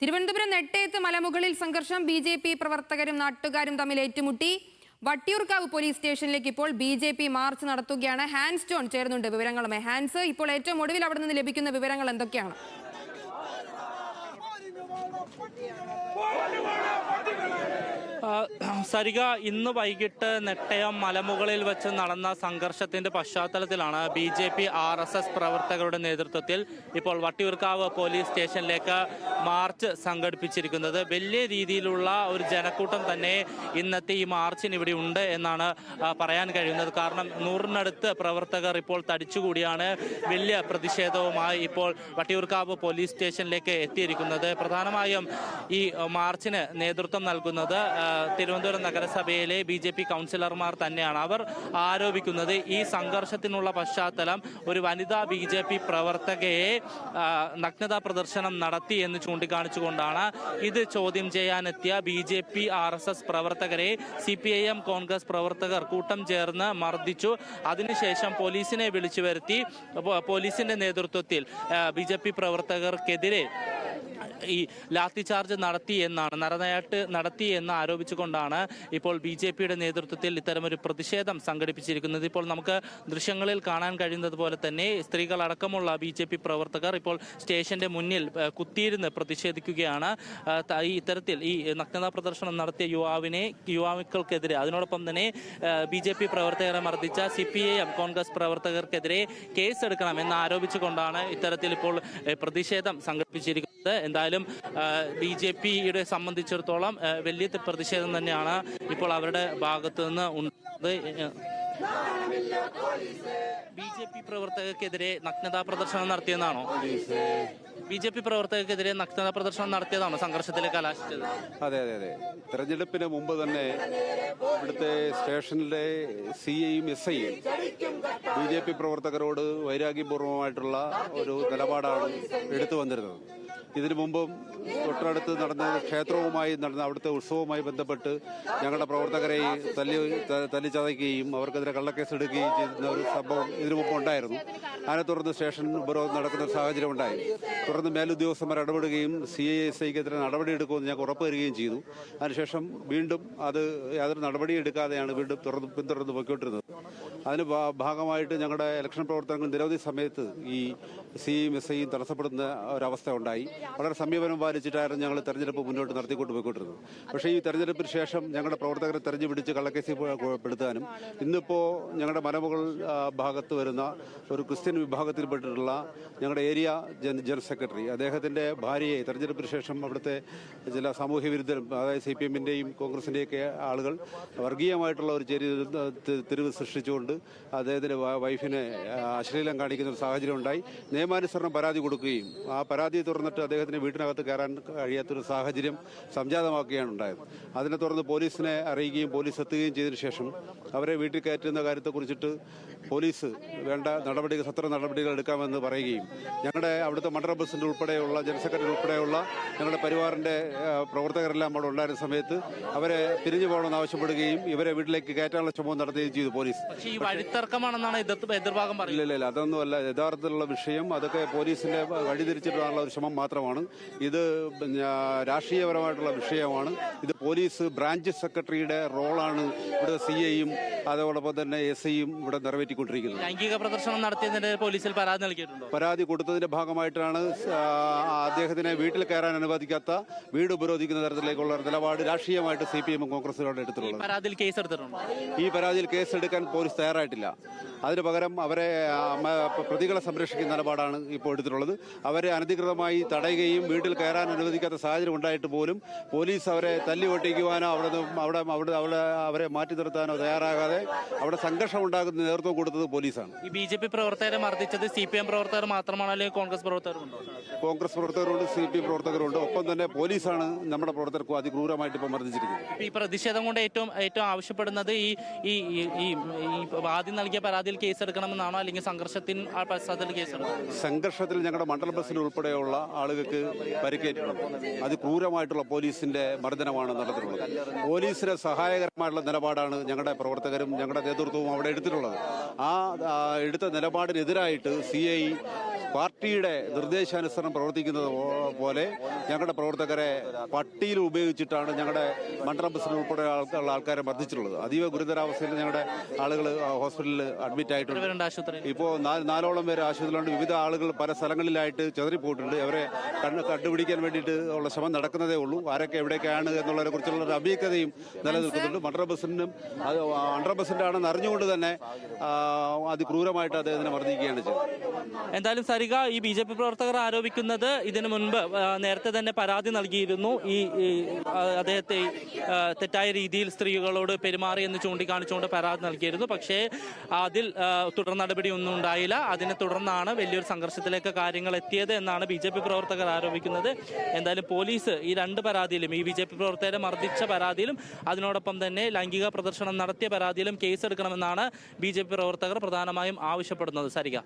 തിരുവനന്തപുരം നെട്ടയത്ത് മലമുകളിൽ സംഘർഷം. ബി.ജെ.പി. പ്രവർത്തകരും നാട്ടുകാരും തമ്മിൽ ഏറ്റുമുട്ടി. വട്ടിയൂർക്കാവ് പോലീസ് സ്റ്റേഷനിലേക്ക് ഇപ്പോൾ ബി.ജെ.പി. മാർച്ച് നടത്തുകയാണ്. ഹാൻസ് ജോൺ ചേർന്നുണ്ട് വിവരങ്ങളുമായി. ഹാൻസ്, ഇപ്പോൾ ഏറ്റവും ഒടുവിൽ അവിടെ നിന്ന് ലഭിക്കുന്ന വിവരങ്ങൾ എന്തൊക്കെയാണ്? സരിക, ഇന്ന് വൈകിട്ട് നെട്ടയം മലമുകളിൽ വെച്ച് നടന്ന സംഘർഷത്തിന്റെ പശ്ചാത്തലത്തിലാണ് ബി.ജെ.പി. RSS പ്രവർത്തകരുടെ നേതൃത്വത്തിൽ ഇപ്പോൾ വട്ടിയൂർക്കാവ് പോലീസ് സ്റ്റേഷനിലേക്ക് മാർച്ച് സംഘടിപ്പിച്ചിരിക്കുന്നത്. വലിയ രീതിയിലുള്ള ഒരു ജനക്കൂട്ടം തന്നെ ഇന്നത്തെ ഈ മാർച്ചിന് ഇവിടെ ഉണ്ട് എന്നാണ് പറയാൻ കഴിയുന്നത്. കാരണം 100-നടുത്ത് പ്രവർത്തകർ ഇപ്പോൾ തടിച്ചുകൂടിയാണ് വലിയ പ്രതിഷേധവുമായി ഇപ്പോൾ വട്ടിയൂർക്കാവ് പോലീസ് സ്റ്റേഷനിലേക്ക് എത്തിയിരിക്കുന്നത്. പ്രധാനമായും ഈ മാർച്ചിന് നേതൃത്വം നൽകുന്നത് തിരുവനന്തപുരം നഗരസഭയിലെ ബി.ജെ.പി. കൗൺസിലർമാർ തന്നെയാണ്. അവർ ആരോപിക്കുന്നത് ഈ സംഘർഷത്തിനുള്ള പശ്ചാത്തലം ഒരു വനിതാ ബി.ജെ.പി. പ്രവർത്തകയെ നഗ്നതാ പ്രദർശനം നടത്തി എന്ന് ചൂണ്ടിക്കാണിച്ചുകൊണ്ടാണ്. ഇത് ചോദ്യം ചെയ്യാനെത്തിയ ബി.ജെ.പി. RSS പ്രവർത്തകരെ CPIM കോൺഗ്രസ് പ്രവർത്തകർ കൂട്ടം ചേർന്ന് മർദ്ദിച്ചു. അതിനുശേഷം പോലീസിനെ വിളിച്ചു വരുത്തി പോലീസിന്റെ നേതൃത്വത്തിൽ ബി.ജെ.പി. പ്രവർത്തകർക്കെതിരെ ഈ ലാത്തി ചാർജ് നരനായാട്ട് നടത്തി എന്ന് ആരോപിച്ചുകൊണ്ടാണ് ഇപ്പോൾ ബി.ജെ.പിയുടെ നേതൃത്വത്തിൽ ഇത്തരമൊരു പ്രതിഷേധം സംഘടിപ്പിച്ചിരിക്കുന്നത്. ഇപ്പോൾ നമുക്ക് ദൃശ്യങ്ങളിൽ കാണാൻ കഴിയുന്നത് പോലെ തന്നെ സ്ത്രീകളടക്കമുള്ള ബി.ജെ.പി. പ്രവർത്തകർ ഇപ്പോൾ സ്റ്റേഷന്റെ മുന്നിൽ കുത്തിയിരുന്ന് പ്രതിഷേധിക്കുകയാണ്. ഇത്തരത്തിൽ ഈ നഗ്നതാ പ്രദർശനം നടത്തിയ യുവാക്കൾക്കെതിരെ, അതിനോടൊപ്പം തന്നെ ബി.ജെ.പി. പ്രവർത്തകരെ മർദ്ദിച്ച CPIM കോൺഗ്രസ് പ്രവർത്തകർക്കെതിരെ കേസെടുക്കണം എന്ന് ആരോപിച്ചുകൊണ്ടാണ് ഇത്തരത്തിൽ ഇപ്പോൾ പ്രതിഷേധം സംഘടിപ്പിച്ചിരിക്കുന്നത്. എന്തായാലും ബി.ജെ.പിയുടെ സംബന്ധിച്ചിടത്തോളം വലിയ പ്രതിഷേധം തന്നെയാണ് ഇപ്പോൾ അവരുടെ ഭാഗത്തു നിന്ന് ഉണ്ടായത്. ബി.ജെ.പി. പ്രവർത്തകർക്കെതിരെ നഗ്നതാ പ്രദർശനം നടത്തിയെന്നാണോ? ബി.ജെ.പി. പ്രവർത്തകർക്കെതിരെ നഗ്നതാ പ്രദർശനം നടത്തിയതാണോ സംഘർഷത്തിലേക്ക് കലാശിച്ചത്? അതെ അതെ അതെ. തെരഞ്ഞെടുപ്പിന് മുമ്പ് തന്നെ ഇവിടുത്തെ സ്റ്റേഷനിലെ CIയും SIയും ബി.ജെ.പി. പ്രവർത്തകരോട് വൈരാഗ്യപൂർവമായിട്ടുള്ള ഒരു നിലപാടാണ് എടുത്തു വന്നിരുന്നത്. ഇതിനു മുമ്പും തൊട്ടടുത്ത് നടന്ന ക്ഷേത്രവുമായി നടന്ന അവിടുത്തെ ഉത്സവവുമായി ബന്ധപ്പെട്ട് ഞങ്ങളുടെ പ്രവർത്തകരെ തല്ലിച്ചതയ്ക്കുകയും അവർക്കെതിരെ കള്ളക്കേസ് എടുക്കുകയും ചെയ്യുന്ന ഒരു സംഭവം ഇതിനു മുമ്പ് ഉണ്ടായിരുന്നു. അതിനെ തുടർന്ന് സ്റ്റേഷൻ ഉപരോധം നടക്കുന്ന ഒരു സാഹചര്യം ഉണ്ടായി. തുടർന്ന് മേലുദ്യോഗസ്ഥന്മാർ ഇടപെടുകയും CIക്കെതിരെ നടപടിയെടുക്കുമെന്ന് ഞങ്ങൾക്ക് ഉറപ്പ് തരികയും ചെയ്തു. അതിനുശേഷം വീണ്ടും അത് യാതൊരു നടപടിയും എടുക്കാതെയാണ് വീണ്ടും പിന്തുടർന്ന് പോയിക്കൊണ്ടിരുന്നത്. അതിന് ഭാഗമായിട്ട് ഞങ്ങളുടെ ഇലക്ഷൻ പ്രവർത്തനങ്ങൾ നിരവധി സമയത്ത് ഈ CIയും SIയും തടസ്സപ്പെടുന്ന ഒരവസ്ഥ ഉണ്ടായി. വളരെ സമീപനം പാലിച്ചിട്ടായിരുന്നു ഞങ്ങൾ തെരഞ്ഞെടുപ്പ് മുന്നോട്ട് നടത്തിക്കൊണ്ട് പോയിക്കൊണ്ടിരുന്നത്. പക്ഷേ ഈ തെരഞ്ഞെടുപ്പിന് ശേഷം ഞങ്ങളുടെ പ്രവർത്തകരെ തെരഞ്ഞു പിടിച്ച് കള്ളക്കേസിൽ പെടുത്താനും ഇന്നിപ്പോൾ ഞങ്ങളുടെ മലമുകൾ ഭാഗത്ത് വരുന്ന ഒരു ക്രിസ്ത്യൻ വിഭാഗത്തിൽപ്പെട്ടിട്ടുള്ള ഞങ്ങളുടെ ഏരിയ ജനറൽ സെക്രട്ടറി, അദ്ദേഹത്തിൻ്റെ ഭാര്യയെ തെരഞ്ഞെടുപ്പിന് ശേഷം അവിടുത്തെ ചില സാമൂഹ്യ വിരുദ്ധരും, അതായത് CPMന്റെയും കോൺഗ്രസിൻ്റെയൊക്കെ ആളുകൾ വർഗീയമായിട്ടുള്ള ഒരു തിരിവ് സൃഷ്ടിച്ചുകൊണ്ട് അദ്ദേഹത്തിൻ്റെ വൈഫിനെ അശ്ലീലം കാണിക്കുന്ന ഒരു സാഹചര്യം ഉണ്ടായി. നിയമാനുസരണം പരാതി കൊടുക്കുകയും ആ പരാതിയെ തുറന്നിട്ട് അദ്ദേഹത്തിന് വീട്ടിനകത്ത് കയറാൻ കഴിയാത്തൊരു സാഹചര്യം സംജാതമാക്കുകയാണ് ഉണ്ടായത്. അതിനെ തുടർന്ന് പോലീസിനെ അറിയിക്കുകയും പോലീസ് എത്തുകയും ചെയ്തതിനു ശേഷം അവരെ വീട്ടിൽ കയറ്റുന്ന കാര്യത്തെക്കുറിച്ചിട്ട് പോലീസ് വേണ്ട സത്ര നടപടികൾ എടുക്കാമെന്ന് പറയുകയും ഞങ്ങളുടെ അവിടുത്തെ മണ്ഡലം പ്രസിഡന്റ് ഉൾപ്പെടെയുള്ള ജനറൽ സെക്രട്ടറി ഉൾപ്പെടെയുള്ള ഞങ്ങളുടെ പരിവാറിന്റെ പ്രവർത്തകരെല്ലാം അവിടെ ഉണ്ടായിരുന്ന സമയത്ത് അവരെ പിരിഞ്ഞു പോകണമെന്ന് ആവശ്യപ്പെടുകയും ഇവരെ വീട്ടിലേക്ക് കയറ്റാനുള്ള ശ്രമം നടത്തുകയും ചെയ്തു പോലീസ്. ഇല്ല, അതൊന്നുമല്ല യഥാർത്ഥത്തിലുള്ള വിഷയം. അതൊക്കെ പോലീസിന്റെ വഴിതിരിച്ചിട്ടുള്ള ഒരു ശ്രമം മാത്രമാണ്. ഇത് രാഷ്ട്രീയപരമായിട്ടുള്ള വിഷയമാണ്. ഇത് പോലീസ് ബ്രാഞ്ച് സെക്രട്ടറിയുടെ റോളാണ് ഇവിടെ CIയും അതോടൊപ്പം തന്നെ SIയും ഇവിടെ നിറവേറ്റിക്കൊണ്ടിരിക്കുന്നത്. ലൈംഗിക പ്രദർശനം നടത്തിയതിന്റെ പോലീസിൽ പരാതി നൽകിയിട്ടുണ്ടോ? പരാതി കൊടുത്തതിന്റെ ഭാഗമായിട്ടാണ് അദ്ദേഹത്തിനെ വീട്ടിൽ കയറാൻ അനുവദിക്കാത്ത, വീട് ഉപരോധിക്കുന്ന തരത്തിലേക്കുള്ള നിലപാട് രാഷ്ട്രീയമായിട്ട് CPM കോൺഗ്രസുകാരുടെ എടുത്തിട്ടുള്ളത്. ഈ പരാതിയിൽ കേസെടുക്കാൻ പോലീസ് തയ്യാറായിട്ടില്ല. അതിന് പകരം അവരെ പ്രതികളെ സംരക്ഷിക്കുന്ന നിലപാടാണ് ഇപ്പോൾ എടുത്തിട്ടുള്ളത്. അവരെ അനധികൃതമായി തടയുകയും വീട്ടിൽ കയറാൻ അനുവദിക്കാത്ത സാഹചര്യം ഉണ്ടായിട്ട് പോലും പോലീസ് അവരെ തല്ലി ഒട്ടിക്കുവാനോ അവരെ മാറ്റി നിർത്താനോ തയ്യാറാകാതെ അവിടെ സംഘർഷം ഉണ്ടാകുന്ന നേതൃത്വം കൊടുത്തത് പോലീസാണ്. ഈ ബി.ജെ.പി. പ്രവർത്തകരെ മർദ്ദിച്ചത് CPM പ്രവർത്തകർ മാത്രമാണോ, അല്ലെങ്കിൽ കോൺഗ്രസ് പ്രവർത്തകരുണ്ടോ? കോൺഗ്രസ് പ്രവർത്തകരുണ്ട്, CPM പ്രവർത്തകരുണ്ട്. ഒപ്പം തന്നെ പോലീസാണ് നമ്മുടെ പ്രവർത്തകർക്ക് അതിക്രൂരമായിട്ട് ഇപ്പോൾ മർദ്ദിച്ചിരിക്കുന്നത്. ഈ പ്രതിഷേധം കൊണ്ട് ഏറ്റവും ആവശ്യപ്പെടുന്നത് ഈ ആദ്യം നൽകിയ പരാതിയിൽ കേസെടുക്കണമെന്നാണോ, അല്ലെങ്കിൽ സംഘർഷത്തിന് പശ്ചാത്തലത്തിൽ കേസെടുക്കണം? സംഘർഷത്തിൽ ഞങ്ങളുടെ മണ്ഡലം പ്രസിഡന്റ് ഉൾപ്പെടെയുള്ള ആളുകൾക്ക് പരിക്കേറ്റിട്ടുണ്ട്. അതിക്രൂരമായിട്ടുള്ള പോലീസിന്റെ മർദ്ദനമാണ് നടത്തിയിട്ടുള്ളത്. പോലീസിന് സഹായകരമായിട്ടുള്ള നിലപാടാണ് ഞങ്ങളുടെ പ്രവർത്തകരും ഞങ്ങളുടെ നേതൃത്വവും അവിടെ എടുത്തിട്ടുള്ളത്. ആ എടുത്ത നിലപാടിനെതിരായിട്ട് CI പാർട്ടിയുടെ നിർദ്ദേശാനുസരണം പ്രവർത്തിക്കുന്നത് പോലെ ഞങ്ങളുടെ പ്രവർത്തകരെ പട്ടിയിൽ ഉപയോഗിച്ചിട്ടാണ് ഞങ്ങളുടെ മണ്ഡലം പ്രസിഡന്റ് ഉൾപ്പെടെ ഉള്ള ആൾക്കാരെ മർദ്ദിച്ചിട്ടുള്ളത്. അതീവ ഗുരുതരാവസ്ഥയിൽ ഞങ്ങളുടെ ആളുകൾ ഹോസ്പിറ്റലിൽ അഡ്മിറ്റ് ആയിട്ടുണ്ട്. ഇപ്പോൾ 4ഓളം പേര് ആശുപത്രിയിലുണ്ട്. വിവിധ ആളുകൾ പല സ്ഥലങ്ങളിലായിട്ട് ചെതറിപ്പോയിട്ടുണ്ട്. അവരെ കണ്ടുപിടിക്കാൻ വേണ്ടിയിട്ട് ഉള്ള ശ്രമം നടക്കുന്നതേ ഉള്ളൂ. ആരൊക്കെ എവിടെയൊക്കെയാണ് എന്നുള്ളതിനെ കുറിച്ചുള്ള ഒരു അവ്യക്തതയും നിലനിൽക്കുന്നുണ്ട്. മണ്ഡലം പ്രസിഡന്റും അത് 100% ആണെന്ന് അറിഞ്ഞുകൊണ്ട് തന്നെ അതിക്രൂരമായിട്ട് അദ്ദേഹത്തിനെ മർദ്ദിക്കുകയാണ് ചെയ്തത്. എന്തായാലും സരിക, ഈ BJP പ്രവർത്തകർ ആരോപിക്കുന്നത് ഇതിനു മുൻപ് നേരത്തെ തന്നെ പരാതി നൽകിയിരുന്നു. ഈ അദ്ദേഹത്തെ തെറ്റായ രീതിയിൽ സ്ത്രീകളോട് പെരുമാറി എന്ന് ചൂണ്ടിക്കാണിച്ചുകൊണ്ട് പരാതി നൽകിയിരുന്നു. പക്ഷേ അതിൽ തുടർ നടപടി ഒന്നും ഉണ്ടായില്ല. അതിനെ തുടർന്നാണ് വലിയൊരു സംഘർഷത്തിലേക്ക് കാര്യങ്ങൾ എത്തിയത് എന്നാണ് BJP പ്രവർത്തകർ ആരോപിക്കുന്നത്. എന്തായാലും പോലീസ് ഈ 2 പരാതിയിലും, ഈ BJP പ്രവർത്തകരെ മർദ്ദിച്ച പരാതിയിലും അതിനോടൊപ്പം തന്നെ ലൈംഗിക പ്രദർശനം നടത്തിയ പരാതിയിലും കേസെടുക്കണമെന്നാണ് BJP പ്രവർത്തകർ പ്രധാനമായും ആവശ്യപ്പെടുന്നത്. സരിക.